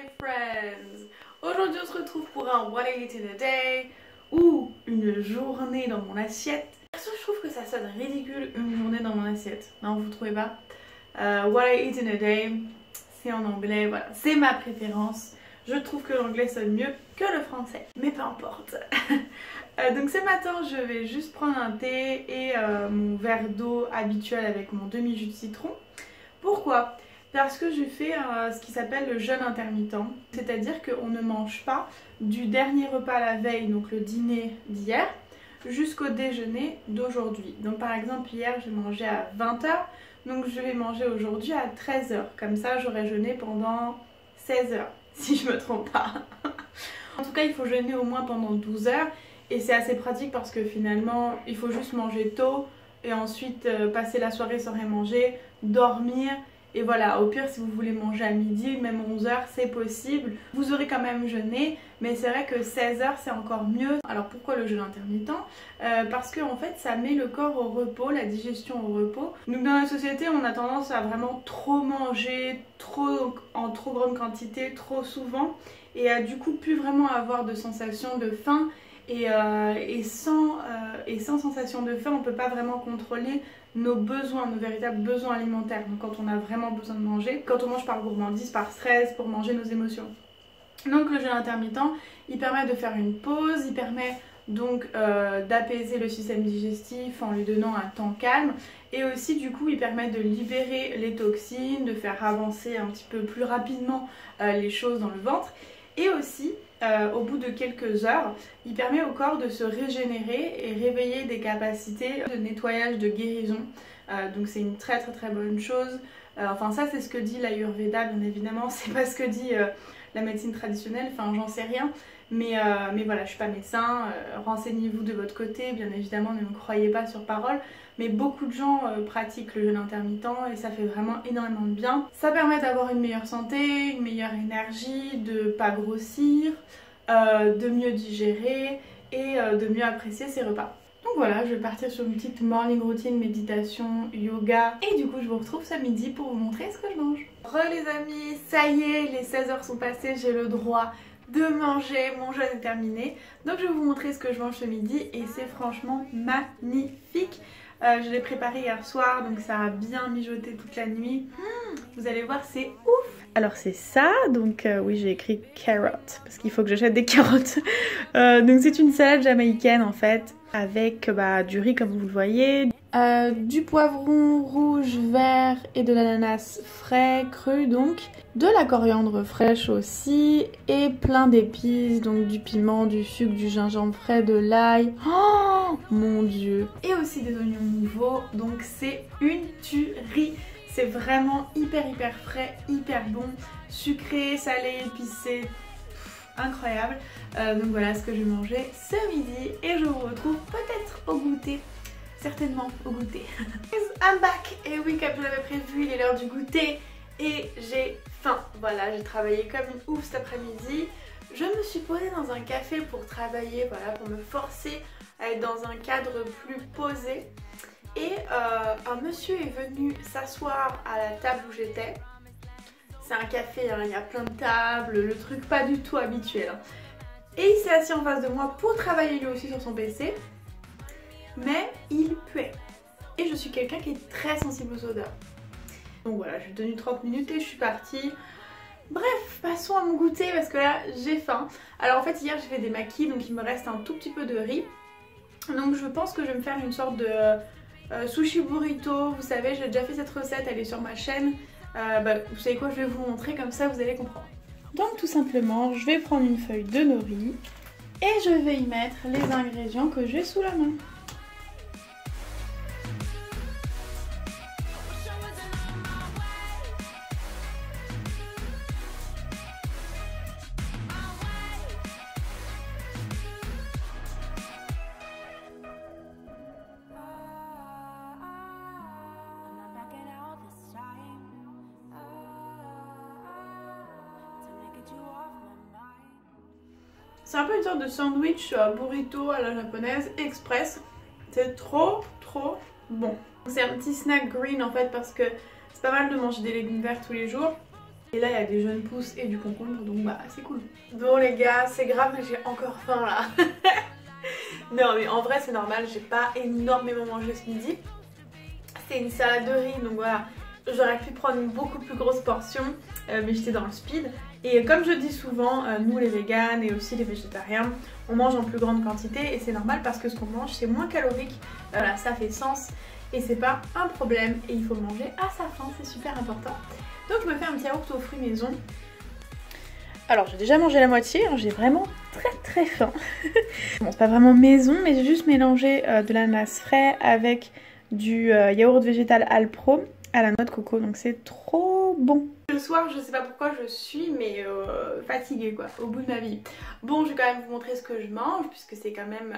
my friends! Aujourd'hui on se retrouve pour un What I Eat in a Day ou une journée dans mon assiette. Perso, je trouve que ça sonne ridicule, une journée dans mon assiette. Non, vous trouvez pas? What I Eat in a Day, c'est en anglais, voilà, c'est ma préférence. Je trouve que l'anglais sonne mieux que le français, mais peu importe. Donc ce matin, je vais juste prendre un thé et mon verre d'eau habituel avec mon demi-jus de citron. Pourquoi? Parce que je fais ce qui s'appelle le jeûne intermittent, c'est-à-dire qu'on ne mange pas du dernier repas la veille, donc le dîner d'hier, jusqu'au déjeuner d'aujourd'hui. Donc par exemple hier j'ai mangé à 20 h, donc je vais manger aujourd'hui à 13 h. Comme ça j'aurai jeûné pendant 16 h, si je me trompe pas. En tout cas il faut jeûner au moins pendant 12 h et c'est assez pratique parce que finalement il faut juste manger tôt et ensuite passer la soirée sans rien manger, dormir. Et voilà, au pire si vous voulez manger à midi, même 11 h, c'est possible. Vous aurez quand même jeûné, mais c'est vrai que 16 h c'est encore mieux. Alors pourquoi le jeûne intermittent? Parce que en fait ça met le corps au repos, la digestion au repos. Donc dans la société on a tendance à vraiment trop manger, en trop grande quantité, trop souvent. Et à du coup plus vraiment avoir de sensation de faim. Et sans sensation de faim, on ne peut pas vraiment contrôler nos besoins, nos véritables besoins alimentaires. Donc quand on a vraiment besoin de manger, quand on mange par gourmandise, par stress, pour manger nos émotions. Donc le jeûne intermittent, il permet de faire une pause, il permet donc d'apaiser le système digestif en lui donnant un temps calme. Et aussi du coup il permet de libérer les toxines, de faire avancer un petit peu plus rapidement les choses dans le ventre. Et aussi, au bout de quelques heures, il permet au corps de se régénérer et réveiller des capacités de nettoyage, de guérison. Donc c'est une très bonne chose. Enfin ça c'est ce que dit l'Ayurveda, bien évidemment, c'est pas ce que dit la médecine traditionnelle, enfin j'en sais rien. Mais voilà, je suis pas médecin, renseignez-vous de votre côté, bien évidemment ne me croyez pas sur parole. Mais beaucoup de gens pratiquent le jeûne intermittent et ça fait vraiment énormément de bien. Ça permet d'avoir une meilleure santé, une meilleure énergie, de pas grossir, de mieux digérer et de mieux apprécier ses repas. Donc voilà, je vais partir sur une petite morning routine, méditation, yoga. Et du coup je vous retrouve ce midi pour vous montrer ce que je mange. Les amis, ça y est, les 16 h sont passées, j'ai le droit de manger, mon jeûne est terminé. Donc je vais vous montrer ce que je mange ce midi et c'est franchement magnifique. Je l'ai préparé hier soir, donc ça a bien mijoté toute la nuit. Vous allez voir, c'est ouf. Alors c'est ça, donc oui j'ai écrit carrot, parce qu'il faut que j'achète des carottes. Donc c'est une salade jamaïcaine en fait, avec du riz comme vous le voyez. Du poivron rouge, vert et de l'ananas frais, cru donc. De la coriandre fraîche aussi et plein d'épices, donc du piment, du sucre, du gingembre frais, de l'ail. Oh mon dieu! Et aussi des oignons nouveaux, donc c'est une tuerie. C'est vraiment hyper frais, hyper bon, sucré, salé, épicé, incroyable. Donc voilà ce que je vais manger ce midi et je vous retrouve peut-être au goûter. Certainement au goûter. I'm back! Et oui, comme je l'avais prévu, il est l'heure du goûter et j'ai faim. Voilà, j'ai travaillé comme une ouf cet après-midi. Je me suis posée dans un café pour travailler, voilà, pour me forcer à être dans un cadre plus posé. Et un monsieur est venu s'asseoir à la table où j'étais. C'est un café, hein, il y a plein de tables, le truc pas du tout habituel. Et il s'est assis en face de moi pour travailler lui aussi sur son PC. Mais il puait. Et je suis quelqu'un qui est très sensible aux odeurs. Donc voilà, j'ai tenu 30 minutes et je suis partie. Bref, passons à mon goûter parce que là j'ai faim. Alors en fait hier j'ai fait des maquis, donc il me reste un tout petit peu de riz. Donc je pense que je vais me faire une sorte de sushi burrito. Vous savez, j'ai déjà fait cette recette, elle est sur ma chaîne. Vous savez quoi, je vais vous montrer, comme ça vous allez comprendre. Donc tout simplement, je vais prendre une feuille de nori et je vais y mettre les ingrédients que j'ai sous la main. C'est un peu une sorte de sandwich burrito à la japonaise express. C'est trop bon. C'est un petit snack green en fait parce que c'est pas mal de manger des légumes verts tous les jours. Et là il y a des jeunes pousses et du concombre, donc bah c'est cool. Bon les gars, c'est grave mais j'ai encore faim là. Non mais en vrai c'est normal, j'ai pas énormément mangé ce midi. C'était une salade de riz, donc voilà. J'aurais pu prendre une beaucoup plus grosse portion, mais j'étais dans le speed. Et comme je dis souvent, nous les véganes et aussi les végétariens, on mange en plus grande quantité et c'est normal parce que ce qu'on mange c'est moins calorique. Voilà, ça fait sens et c'est pas un problème et il faut manger à sa faim, c'est super important. Donc je me fais un petit yaourt aux fruits maison. Alors j'ai déjà mangé la moitié, hein, j'ai vraiment très faim. Bon c'est pas vraiment maison mais j'ai juste mélangé de l'ananas frais avec du yaourt végétal Alpro à la noix de coco, donc c'est trop bon. Le soir je sais pas pourquoi je suis mais fatiguée quoi, au bout de ma vie. Bon je vais quand même vous montrer ce que je mange puisque c'est quand même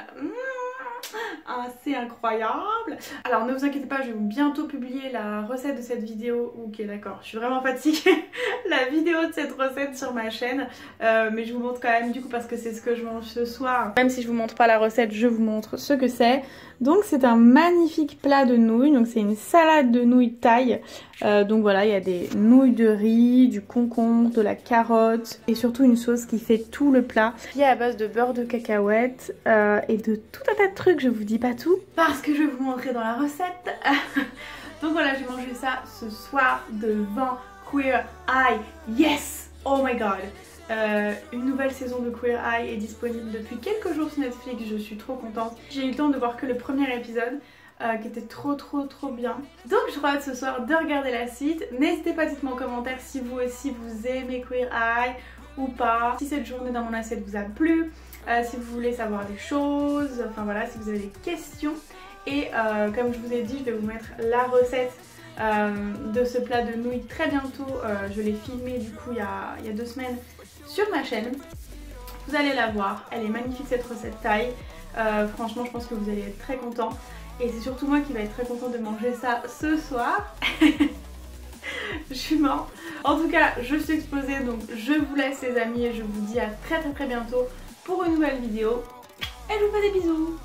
assez incroyable. Alors ne vous inquiétez pas, je vais bientôt publier la recette de cette vidéo. Ok d'accord, je suis vraiment fatiguée. La vidéo de cette recette sur ma chaîne, mais je vous montre quand même du coup parce que c'est ce que je mange ce soir. Même si je vous montre pas la recette, je vous montre ce que c'est. Donc c'est un magnifique plat de nouilles, donc c'est une salade de nouilles thaï. Donc voilà, il y a des nouilles de riz, du concombre, de la carotte et surtout une sauce qui fait tout le plat, qui est à base de beurre de cacahuète et de tout un tas de trucs. Je vous dis pas tout parce que je vais vous montrer dans la recette. Donc voilà, j'ai mangé ça ce soir devant Queer Eye. Yes! Oh my god! Une nouvelle saison de Queer Eye est disponible depuis quelques jours sur Netflix, je suis trop contente. J'ai eu le temps de voir que le premier épisode qui était trop bien. Donc je crois ce soir de regarder la suite. N'hésitez pas, dites-moi en commentaire si vous aussi vous aimez Queer Eye ou pas. Si cette journée dans mon assiette vous a plu, si vous voulez savoir des choses, enfin voilà, si vous avez des questions. Et comme je vous ai dit, je vais vous mettre la recette de ce plat de nouilles très bientôt. Je l'ai filmé du coup il y a 2 semaines sur ma chaîne. Vous allez la voir, elle est magnifique cette recette thaï. Franchement je pense que vous allez être très contents. Et c'est surtout moi qui va être très contente de manger ça ce soir. Je suis morte. En tout cas je suis explosée, donc je vous laisse les amis et je vous dis à très bientôt pour une nouvelle vidéo. Et je vous fais des bisous.